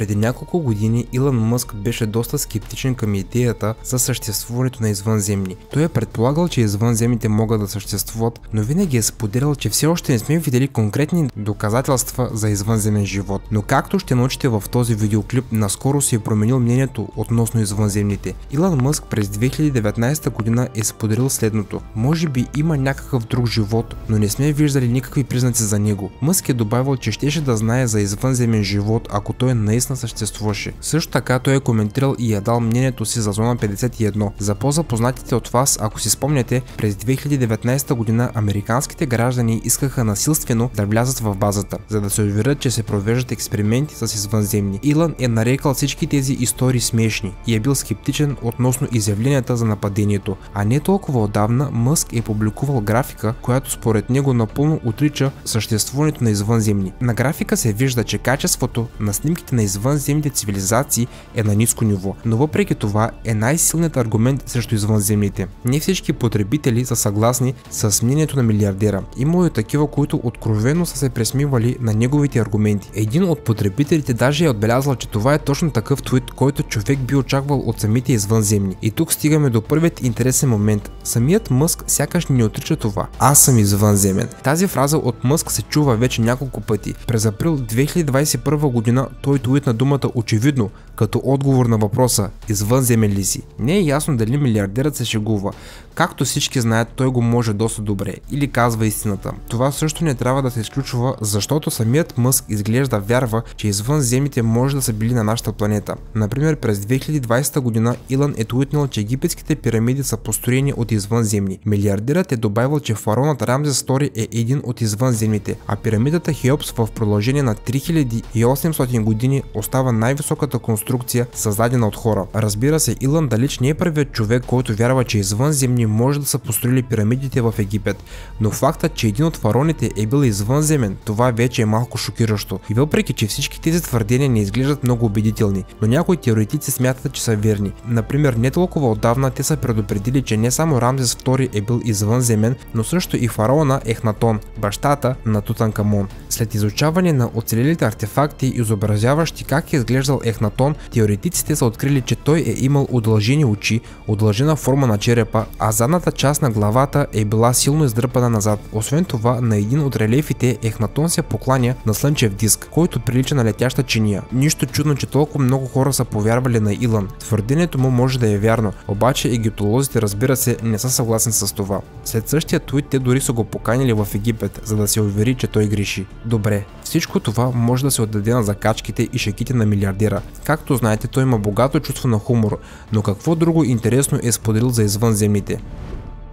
Преди няколко години Илон Мъск беше доста скептичен към идеята за съществуването на извънземни. Той е предполагал, че извънземните могат да съществуват, но винаги е споделял, че все още не сме видели конкретни доказателства за извънземен живот. Но както ще научите в този видеоклип, наскоро си е променил мнението относно извънземните. Илон Мъск през 2019 година е споделил следното: може би има някакъв друг живот, но не сме виждали никакви признаци за него. Мъск е добавил, че щеше да знае за извънземен живот, ако той наистина съществуваше. Също така той е коментирал и е дал мнението си за Зона 51. За по-запознатите от вас, ако си спомняте, през 2019 година американските граждани искаха насилствено да влязат в базата, за да се уверят, че се провеждат експерименти с извънземни. Илон е нарекал всички тези истории смешни и е бил скептичен относно изявленията за нападението. А не толкова отдавна Мъск е публикувал графика, която според него напълно отрича съществуването на извънземни. На графика се вижда, че качеството на снимките на извънземните цивилизации е на ниско ниво, но въпреки това е най-силният аргумент срещу извънземните. Не всички потребители са съгласни с мнението на милиардера. Имало и такива, които откровено са се пресмивали на неговите аргументи. Един от потребителите даже е отбелязал, че това е точно такъв твит, който човек би очаквал от самите извънземни. И тук стигаме до първият интересен момент. Самият Мъск сякаш не отрича това. Аз съм извънземен. Тази фраза от Мъск се чува вече няколко пъти. През април 2021 година той твитна думата очевидно, като отговор на въпроса извънземен ли си. Не е ясно дали милиардерът се шегува. Както всички знаят, той го може доста добре или казва истината. Това също не трябва да се изключва, защото самият Мъск изглежда вярва, че извънземните може да са били на нашата планета. Например, през 2020 година Илон е твитнал, че египетските пирамиди са построени от извънземни. Милиардерът е добавил, че фараонът Рамзес II е един от извънземните, а пирамидата Хеопс в продължение на 3800 години остава най-високата конструкция, създадена от хора. Разбира се, Илон далеч не е първият човек, който вярва, че извънземни може да са построили пирамидите в Египет, но фактът, че един от фараоните е бил извънземен, това вече е малко шокиращо. И въпреки, че всички тези твърдения не изглеждат много убедителни, но някои теоретици смятат, че са верни. Например, не толкова отдавна те са предупредили, че не само Рамзес II е бил извънземен, но също и фараона Ехнатон, бащата на Тутанкамон. След изучаване на оцелелите артефакти, изобразяващи как е изглеждал Ехнатон, теоретиците са открили, че той е имал удължени очи, удължена форма на черепа, а задната част на главата е била силно издърпана назад. Освен това, на един от релефите Ехнатон се покланя на слънчев диск, който прилича на летяща чиния. Нищо чудно, че толкова много хора са повярвали на Илон. Твърдението му може да е вярно, обаче египтолозите, разбира се, не са съгласни с това. След същия твит те дори са го поканили в Египет, за да се увери, че той греши. Добре, всичко това може да се отдаде на закачките и шегите на милиардера. Както знаете, той има богато чувство на хумор, но какво друго интересно е споделил за извънземните?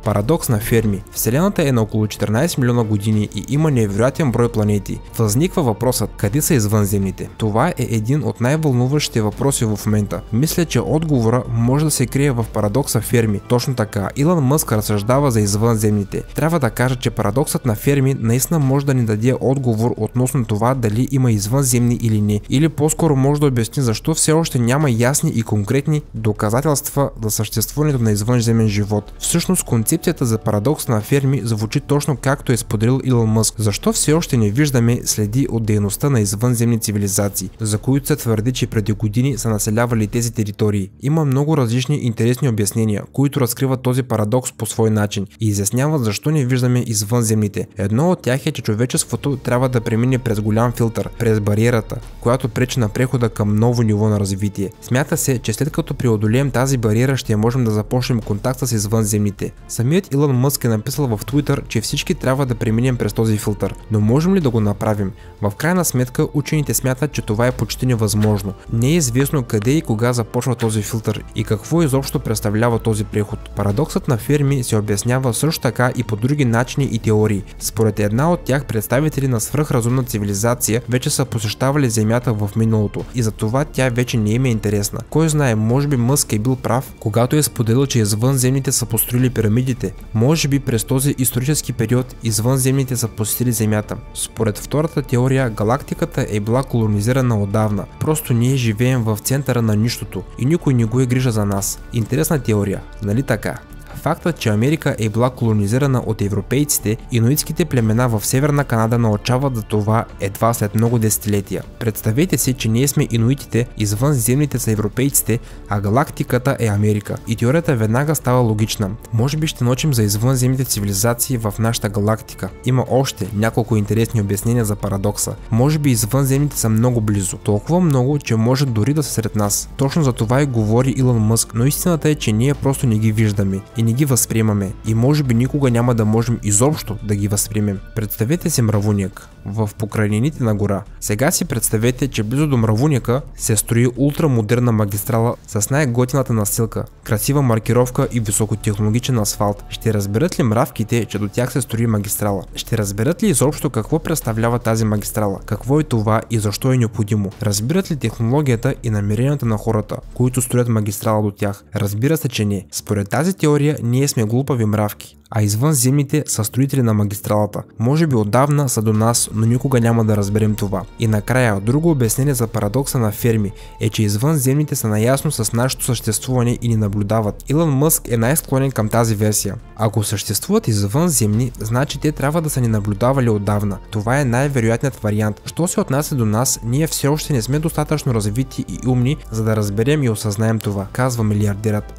Парадокс на Ферми. Вселената е на около 14 милиона години и има невероятен брой планети. Възниква въпросът: къде са извънземните? Това е един от най-вълнуващите въпроси в момента. Мисля, че отговора може да се крие в парадокса Ферми. Точно така, Илон Мъск разсъждава за извънземните. Трябва да кажа, че парадоксът на Ферми наистина може да ни даде отговор относно това дали има извънземни или не. Или по-скоро може да обясни защо все още няма ясни и конкретни доказателства за съществуването на извънземен живот. Всъщност, концепцията за парадокс на Ферми звучи точно както е споделил Илон Мъск. Защо все още не виждаме следи от дейността на извънземни цивилизации, за които се твърди, че преди години са населявали тези територии? Има много различни интересни обяснения, които разкриват този парадокс по свой начин и изясняват защо не виждаме извънземните. Едно от тях е, че човечеството трябва да премине през голям филтър, през бариерата, която пречи на прехода към ново ниво на развитие. Смята се, че след като преодолеем тази бариера, ще можем да започнем контакт с извънземните. Самият Илон Мъск е написал в Twitter, че всички трябва да преминем през този филтър, но можем ли да го направим? В крайна сметка учените смятат, че това е почти невъзможно. Не е известно къде и кога започва този филтър и какво изобщо представлява този преход. Парадоксът на Ферми се обяснява също така и по други начини и теории. Според една от тях, представители на свръхразумна цивилизация вече са посещавали Земята в миналото и затова тя вече не им е интересна. Кой знае, може би Мъск е бил прав, когато е споделил, че извънземните са построили пирамидите. Може би през този исторически период извънземните са посетили Земята. Според втората теория, галактиката е била колонизирана отдавна. Просто ние живеем в центъра на нищото и никой не го е грижа за нас. Интересна теория, нали така? Фактът, че Америка е била колонизирана от европейците, инуитските племена в Северна Канада научават за това едва след много десетилетия. Представете си, че ние сме инуитите, извънземните са европейците, а галактиката е Америка. И теорията веднага става логична. Може би ще научим за извънземните цивилизации в нашата галактика. Има още няколко интересни обяснения за парадокса. Може би извънземните са много близо. Толкова много, че може дори да са сред нас. Точно за това и говори Илон Мъск, но истината е, че ние просто не ги виждаме и не ги възприемаме и може би никога няма да можем изобщо да ги възприемем. Представете си мравуняк в покрайнините на гора. Сега си представете, че близо до мравуняка се строи ултрамодерна магистрала с най-готината настилка, красива маркировка и високотехнологичен асфалт. Ще разберат ли мравките, че до тях се строи магистрала? Ще разберат ли изобщо какво представлява тази магистрала? Какво е това и защо е необходимо? Разбират ли технологията и намеренията на хората, които строят магистрала до тях? Разбира се, че не. Според тази теория ние сме глупави мравки, а извънземните са строители на магистралата. Може би отдавна са до нас, но никога няма да разберем това. И накрая, друго обяснение за парадокса на Ферми е, че извънземните са наясно с нашето съществуване и ни наблюдават. Илон Мъск е най-склонен към тази версия. Ако съществуват извънземни, значи те трябва да са ни наблюдавали отдавна. Това е най-вероятният вариант. Що се отнася до нас, ние все още не сме достатъчно развити и умни, за да разберем и осъзнаем това, казва милиардерът.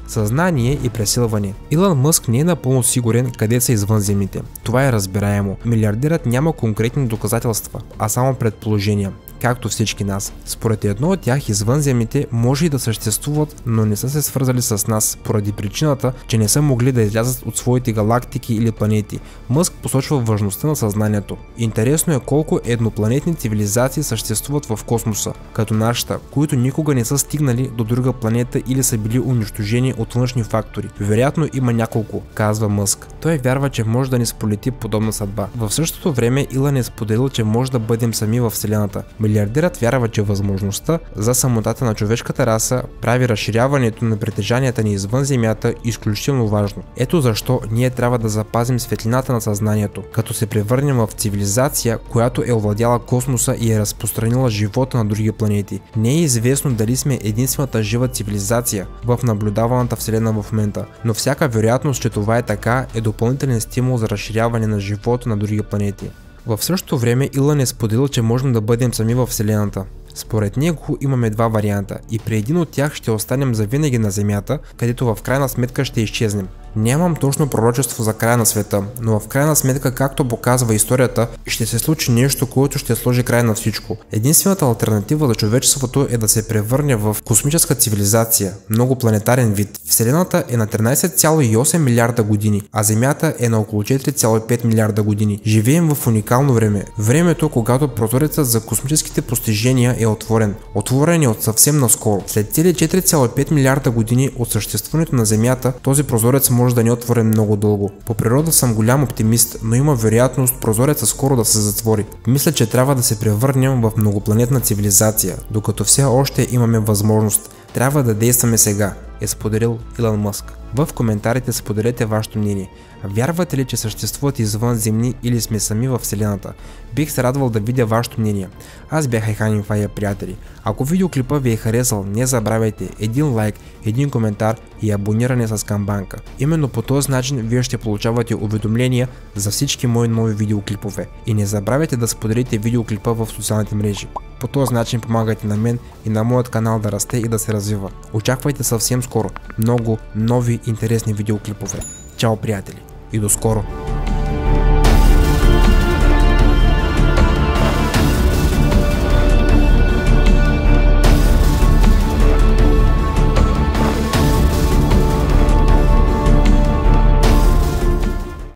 Съзнание и пресилване. Илон Мъск не е напълно сигурен къде са извънземните. Това е разбираемо. Милиардерът няма конкретни доказателства, а само предположения, както всички нас. Според едно от тях извънземните може и да съществуват, но не са се свързали с нас, поради причината, че не са могли да излязат от своите галактики или планети. Мъск посочва важността на съзнанието. Интересно е колко еднопланетни цивилизации съществуват в космоса, като нашата, които никога не са стигнали до друга планета или са били унищожени от външни фактори. Вероятно има няколко, казва Мъск. Той вярва, че може да ни сполети подобна съдба. В същото време Илон е споделил, че може да бъдем сами във Вселената. Милиардерът вярва, че възможността за самотата на човешката раса прави разширяването на притежанията ни извън Земята изключително важно. Ето защо ние трябва да запазим светлината на съзнанието, като се превърнем в цивилизация, която е овладяла космоса и е разпространила живота на други планети. Не е известно дали сме единствената жива цивилизация в наблюдаваната Вселена в момента, но всяка вероятност, че това е така, е допълнителен стимул за разширяване на живота на други планети. В същото време Илон е споделил, че можем да бъдем сами във Вселената. Според него имаме два варианта и при един от тях ще останем завинаги на Земята, където в крайна сметка ще изчезнем. Нямам точно пророчество за края на света, но в крайна сметка, както показва историята, ще се случи нещо, което ще сложи край на всичко. Единствената алтернатива за човечеството е да се превърне в космическа цивилизация, многопланетарен вид. Вселената е на 13,8 милиарда години, а Земята е на около 4,5 милиарда години. Живеем в уникално време. Времето, когато прозорецът за космическите постижения е отворен. Отворен е от съвсем наскоро. След цели 4,5 милиарда години от съществуването на Земята, този прозорец може да не отворен много дълго. По природа съм голям оптимист, но има вероятност прозореца скоро да се затвори. Мисля, че трябва да се превърнем в многопланетна цивилизация, докато все още имаме възможност. Трябва да действаме сега, е споделил Илон Мъск. В коментарите споделете вашето мнение. Вярвате ли, че съществуват извънземни или сме сами във Вселената? Бих се радвал да видя вашето мнение. Аз бях Айхан Фая, приятели. Ако видеоклипа ви е харесал, не забравяйте един лайк, един коментар и абониране с камбанка. Именно по този начин вие ще получавате уведомления за всички мои нови видеоклипове. И не забравяйте да споделите видеоклипа в социалните мрежи. По този начин помагайте на мен и на моят канал да расте и да се развива. Очаквайте съвсем скоро много нови интересни видеоклипове. Чао, приятели, и до скоро!